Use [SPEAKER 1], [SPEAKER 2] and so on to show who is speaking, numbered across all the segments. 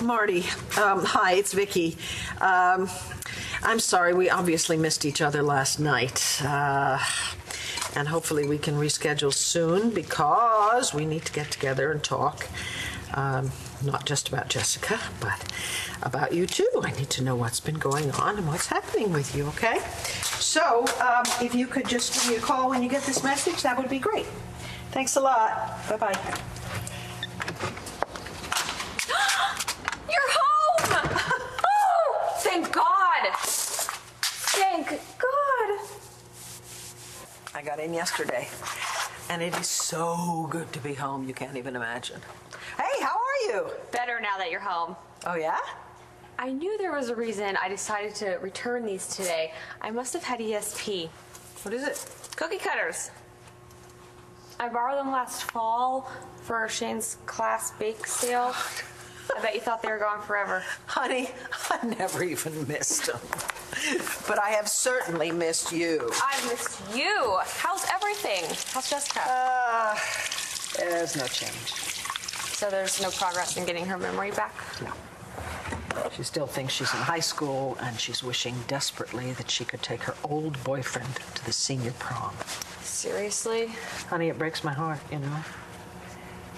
[SPEAKER 1] Marty. Hi, it's Viki. I'm sorry, we obviously missed each other last night. And hopefully we can reschedule soon because we need to get together and talk. Not just about Jessica, but about you too. I need to know what's been going on and what's happening with you, okay? So, if you could just give me a call when you get this message, that would be great. Thanks a lot. Bye-bye.
[SPEAKER 2] You're home! Oh, thank God. Thank God.
[SPEAKER 1] I got in yesterday, and it is so good to be home, you can't even imagine. Hey, how are you?
[SPEAKER 2] Better now that you're home.
[SPEAKER 1] Oh, yeah?
[SPEAKER 2] I knew there was a reason I decided to return these today. I must have had ESP.
[SPEAKER 1] What is it?
[SPEAKER 2] Cookie cutters. I borrowed them last fall for Shane's class bake sale. I bet you thought they were gone forever.
[SPEAKER 1] Honey, I never even missed them. But I have certainly missed you.
[SPEAKER 2] I've missed you. How's everything? How's Jessica?
[SPEAKER 1] There's no change.
[SPEAKER 2] So there's no progress in getting her memory back?
[SPEAKER 1] No. She still thinks she's in high school, and she's wishing desperately that she could take her old boyfriend to the senior prom.
[SPEAKER 2] Seriously?
[SPEAKER 1] Honey, it breaks my heart, you know?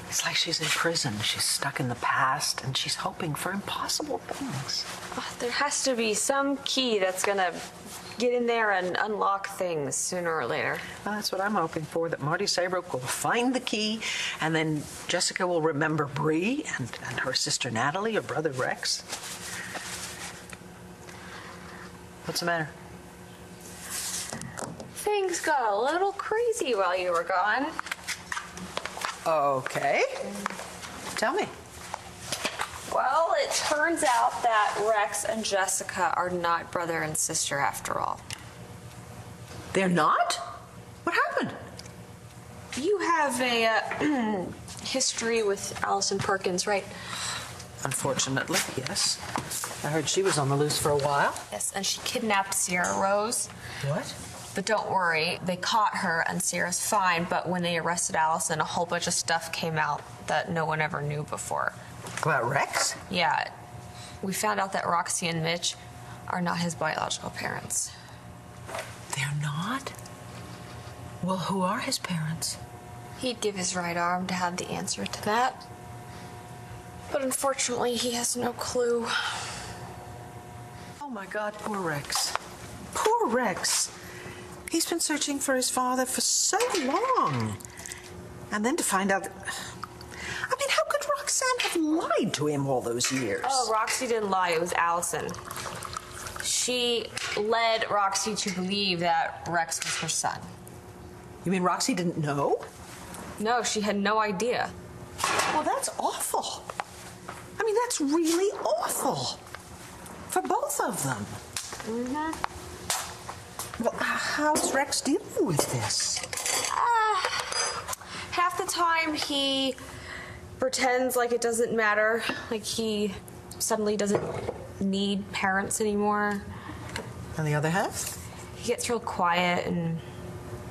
[SPEAKER 1] It's like she's in prison. She's stuck in the past, and she's hoping for impossible things.
[SPEAKER 2] Oh, there has to be some key that's gonna get in there and unlock things sooner or later.
[SPEAKER 1] Well, that's what I'm hoping for, that Marty Saybrook will find the key, and then Jessica will remember Bree and her sister Natalie, her brother Rex. What's the matter?
[SPEAKER 2] Things got a little crazy while you were gone.
[SPEAKER 1] Okay. Tell me.
[SPEAKER 2] Well, it turns out that Rex and Jessica are not brother and sister after all.
[SPEAKER 1] They're not? What happened?
[SPEAKER 2] You have a history with Allison Perkins, right?
[SPEAKER 1] Unfortunately, yes. I heard she was on the loose for a while.
[SPEAKER 2] Yes, and she kidnapped Sierra Rose.
[SPEAKER 1] What?
[SPEAKER 2] But don't worry, they caught her and Sierra's fine, but when they arrested Allison, a whole bunch of stuff came out that no one ever knew before.
[SPEAKER 1] About Rex?
[SPEAKER 2] Yeah. We found out that Roxy and Mitch are not his biological parents.
[SPEAKER 1] They're not? Well, who are his parents?
[SPEAKER 2] He'd give his right arm to have the answer to that. But unfortunately, he has no clue.
[SPEAKER 1] Oh my God, poor Rex. Poor Rex. He's been searching for his father for so long. And then to find out... I mean, how could Roxanne have lied to him all those years?
[SPEAKER 2] Oh, Roxy didn't lie. It was Allison. She led Roxy to believe that Rex was her son.
[SPEAKER 1] You mean Roxy didn't know?
[SPEAKER 2] No, she had no idea.
[SPEAKER 1] Well, that's awful. I mean, that's really awful. For both of them.
[SPEAKER 2] Mm-hmm.
[SPEAKER 1] Well, how's Rex dealing with this?
[SPEAKER 2] Half the time he pretends like it doesn't matter, like he suddenly doesn't need parents anymore.
[SPEAKER 1] And the other half?
[SPEAKER 2] He gets real quiet and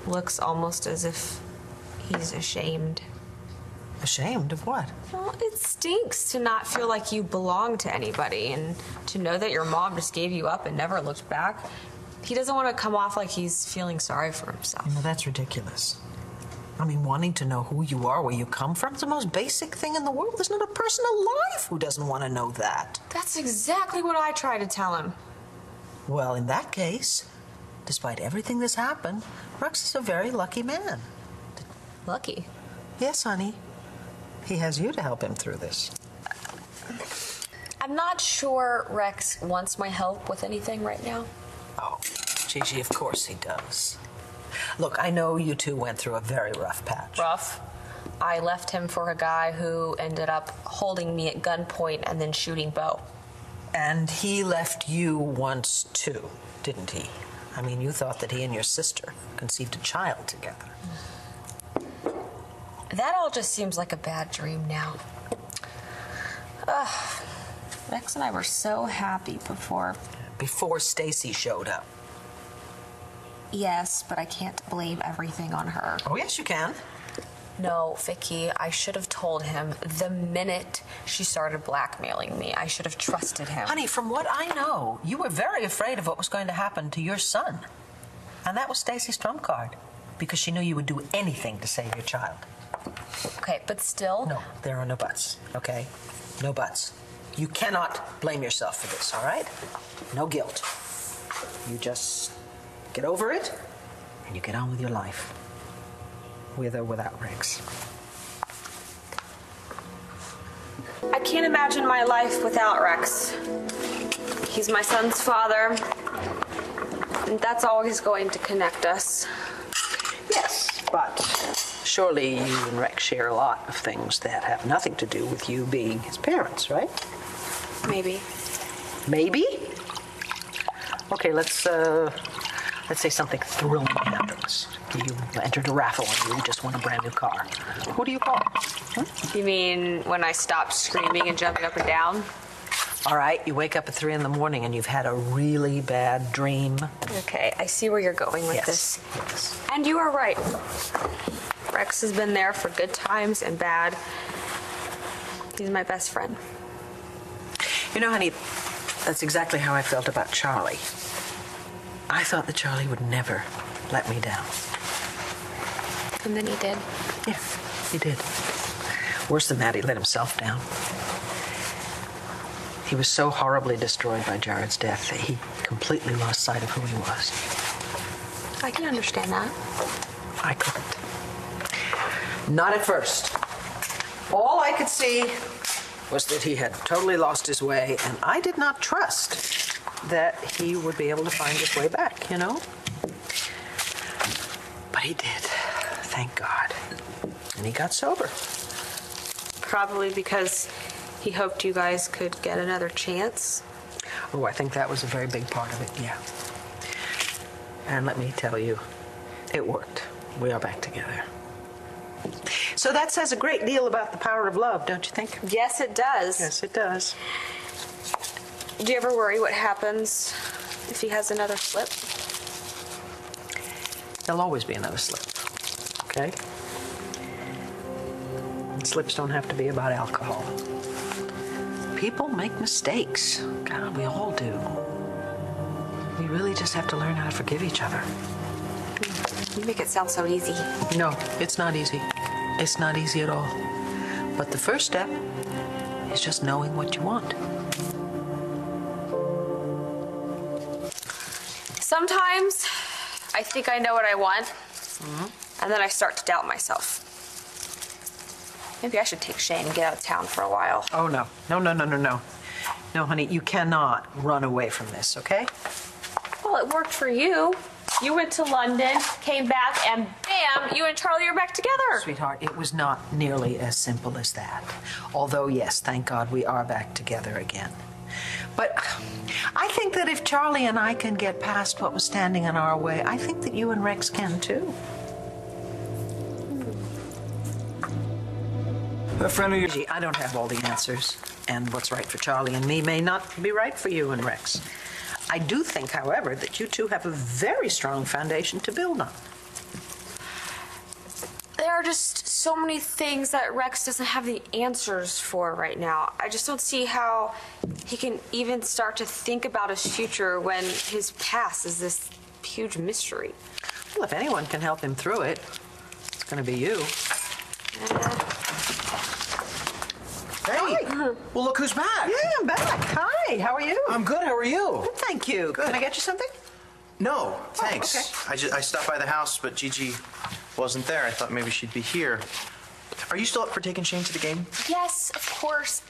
[SPEAKER 2] looks almost as if he's ashamed.
[SPEAKER 1] Ashamed of what?
[SPEAKER 2] Well, it stinks to not feel like you belong to anybody and to know that your mom just gave you up and never looked back. He doesn't want to come off like he's feeling sorry for himself.
[SPEAKER 1] No, that's ridiculous. I mean, wanting to know who you are, where you come from, is the most basic thing in the world. There's not a person alive who doesn't want to know that.
[SPEAKER 2] That's exactly what I try to tell him.
[SPEAKER 1] Well, in that case, despite everything that's happened, Rex is a very lucky man.
[SPEAKER 2] Lucky?
[SPEAKER 1] Yes, honey. He has you to help him through this.
[SPEAKER 2] I'm not sure Rex wants my help with anything right now.
[SPEAKER 1] Oh, Gigi, of course he does. Look, I know you two went through a very rough patch.
[SPEAKER 2] Rough. I left him for a guy who ended up holding me at gunpoint and then shooting Bo.
[SPEAKER 1] And he left you once too, didn't he? I mean, you thought that he and your sister conceived a child together.
[SPEAKER 2] That all just seems like a bad dream now. Rex and I were so happy before.
[SPEAKER 1] Before Stacy showed up.
[SPEAKER 2] Yes, but I can't blame everything on her.
[SPEAKER 1] Oh, yes, you can.
[SPEAKER 2] No, Viki, I should have told him the minute she started blackmailing me. I should have trusted him.
[SPEAKER 1] Honey, from what I know, you were very afraid of what was going to happen to your son. And that was Stacy's trump card, because she knew you would do anything to save your child.
[SPEAKER 2] Okay, but still...
[SPEAKER 1] No, there are no buts, okay? No buts. You cannot blame yourself for this, all right? No guilt. You just get over it, and you get on with your life. With or without Rex.
[SPEAKER 2] I can't imagine my life without Rex. He's my son's father, and that's always going to connect us.
[SPEAKER 1] Yes, but surely you and Rex share a lot of things that have nothing to do with you being his parents, right?
[SPEAKER 2] Maybe.
[SPEAKER 1] Maybe? Okay, let's say something thrilling happens. You entered a raffle and you just won a brand new car. Who do you call?
[SPEAKER 2] You mean when I stop screaming and jumping up and down?
[SPEAKER 1] All right, you wake up at 3 in the morning and you've had a really bad dream.
[SPEAKER 2] Okay, I see where you're going with this.
[SPEAKER 1] Yes.
[SPEAKER 2] And you are right. Rex has been there for good times and bad. He's my best friend.
[SPEAKER 1] You know, honey, that's exactly how I felt about Charlie. I thought that Charlie would never let me down.
[SPEAKER 2] And then he did.
[SPEAKER 1] Yeah, he did. Worse than that, he let himself down. He was so horribly destroyed by Jared's death that he completely lost sight of who he was.
[SPEAKER 2] I can understand that.
[SPEAKER 1] I couldn't. Not at first. All I could see was that he had totally lost his way, and I did not trust that he would be able to find his way back, you know? But he did, thank God. And he got sober.
[SPEAKER 2] Probably because he hoped you guys could get another chance.
[SPEAKER 1] Oh, I think that was a very big part of it, yeah. And let me tell you, it worked. We are back together. So that says a great deal about the power of love, don't you think?
[SPEAKER 2] Yes, it does.
[SPEAKER 1] Yes, it does.
[SPEAKER 2] Do you ever worry what happens if he has another slip?
[SPEAKER 1] There'll always be another slip, okay? And slips don't have to be about alcohol. People make mistakes. God, we all do. We really just have to learn how to forgive each other.
[SPEAKER 2] You make it sound so easy.
[SPEAKER 1] No, it's not easy. It's not easy at all. But the first step is just knowing what you want.
[SPEAKER 2] Sometimes I think I know what I want, and then I start to doubt myself. Maybe I should take Shane and get out of town for a while.
[SPEAKER 1] Oh, no. No, no, no, no, no. No, honey, you cannot run away from this, okay?
[SPEAKER 2] Well, it worked for you. You went to London, came back, and bam, you and Charlie are back together.
[SPEAKER 1] Sweetheart, it was not nearly as simple as that. Although, yes, thank God we are back together again. But I think that if Charlie and I can get past what was standing in our way, I think that you and Rex can too.
[SPEAKER 3] A friend of yours.
[SPEAKER 1] Gee, I don't have all the answers, and what's right for Charlie and me may not be right for you and Rex. I do think, however, that you two have a very strong foundation to build on.
[SPEAKER 2] There are just so many things that Rex doesn't have the answers for right now. I just don't see how he can even start to think about his future when his past is this huge mystery.
[SPEAKER 1] Well, if anyone can help him through it, it's going to be you.
[SPEAKER 3] Hey! Well, look who's back.
[SPEAKER 1] Yeah, I'm back. Hi, how are you?
[SPEAKER 3] I'm good. How are you?
[SPEAKER 1] Good, thank you.
[SPEAKER 3] Good.
[SPEAKER 1] Can I get you something?
[SPEAKER 3] No, thanks.
[SPEAKER 1] okay.
[SPEAKER 3] I stopped by the house, but Gigi wasn't there. I thought maybe she'd be here. Are you still up for taking Shane to the game?
[SPEAKER 2] Yes, of course.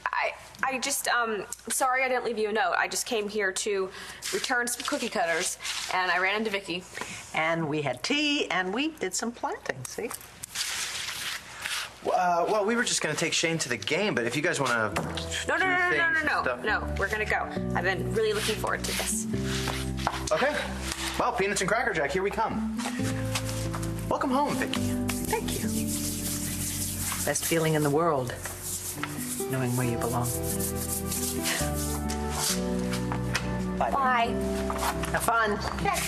[SPEAKER 2] I just, sorry I didn't leave you a note. I just came here to return some cookie cutters, and I ran into Viki.
[SPEAKER 1] And we had tea, and we did some planting, see?
[SPEAKER 3] Well, we were just going to take Shane to the game, but if you guys want to
[SPEAKER 2] No, we're gonna go. I've been really looking forward to this.
[SPEAKER 3] Okay. Well, Peanuts and Cracker Jack, here we come. Welcome home, Viki.
[SPEAKER 1] Thank you. Best feeling in the world, knowing where you belong. Bye.
[SPEAKER 2] Bye.
[SPEAKER 1] Have fun.
[SPEAKER 2] Okay.